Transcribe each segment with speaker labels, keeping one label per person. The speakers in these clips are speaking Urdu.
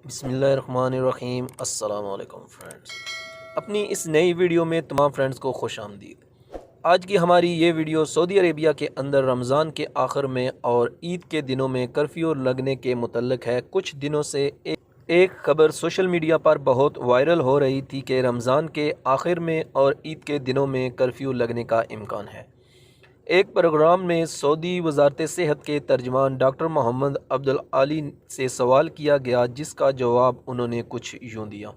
Speaker 1: بسم اللہ الرحمن الرحیم۔ السلام علیکم فرینڈز، اپنی اس نئی ویڈیو میں تمام فرینڈز کو خوش آمدید۔ آج کی ہماری یہ ویڈیو سعودی عربیہ کے اندر رمضان کے آخر میں اور عید کے دنوں میں کرفیو لگنے کے متعلق ہے۔ کچھ دنوں سے ایک خبر سوشل میڈیا پر بہت وائرل ہو رہی تھی کہ رمضان کے آخر میں اور عید کے دنوں میں کرفیو لگنے کا امکان ہے۔ ایک پروگرام میں سعودی وزارت صحت کے ترجمان ڈاکٹر محمد عبدالعالی سے سوال کیا گیا، جس کا جواب انہوں نے کچھ یوں دیا۔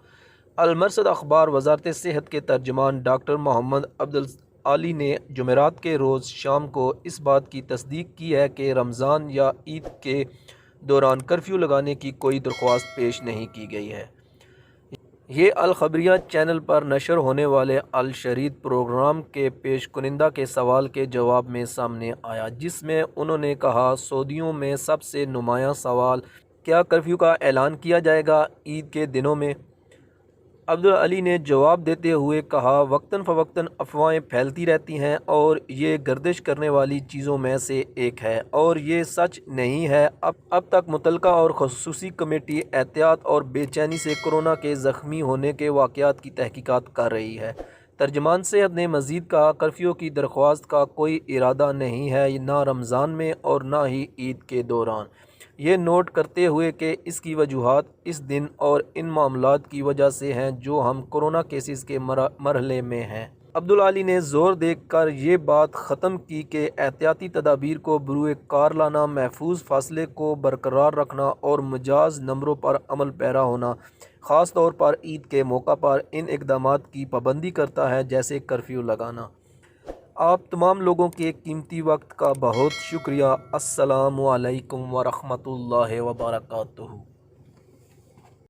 Speaker 1: المرصد اخبار وزارت صحت کے ترجمان ڈاکٹر محمد عبدالعالی نے جمعرات کے روز شام کو اس بات کی تصدیق کی ہے کہ رمضان یا عید کے دوران کرفیو لگانے کی کوئی درخواست پیش نہیں کی گئی ہے۔ یہ الخبریہ چینل پر نشر ہونے والے الشریط پروگرام کے پیش کنندہ کے سوال کے جواب میں سامنے آیا، جس میں انہوں نے کہا، سعودیوں میں سب سے نمایاں سوال کیا کرفیو کا اعلان کیا جائے گا عید کے دنوں میں؟ عبدالعالی نے جواب دیتے ہوئے کہا، وقتاً فوقتاً افواہیں پھیلتی رہتی ہیں اور یہ گردش کرنے والی چیزوں میں سے ایک ہے اور یہ سچ نہیں ہے۔ اب تک متعلقہ اور خصوصی کمیٹی احتیاط اور بے چینی سے کورونا کے زخمی ہونے کے واقعات کی تحقیقات کر رہی ہے۔ ترجمان صحت نے مزید کہا، کرفیو کی درخواست کا کوئی ارادہ نہیں ہے، نہ رمضان میں اور نہ ہی عید کے دوران، یہ نوٹ کرتے ہوئے کہ اس کی وجوہات اس دن اور ان معاملات کی وجہ سے ہیں جو ہم کورونا کیسز کے مرحلے میں ہیں۔ عبدالعالی نے زور دے کر یہ بات ختم کی کہ احتیاطی تدابیر کو بروئے کار لانا، محفوظ فاصلے کو برقرار رکھنا اور مجاز نمبروں پر عمل پیرا ہونا، خاص طور پر عید کے موقع پر ان اقدامات کی پابندی کرتا ہے، جیسے کرفیو لگانا۔ آپ تمام لوگوں کے قیمتی وقت کا بہت شکریہ۔ السلام علیکم ورحمۃ اللہ وبرکاتہ۔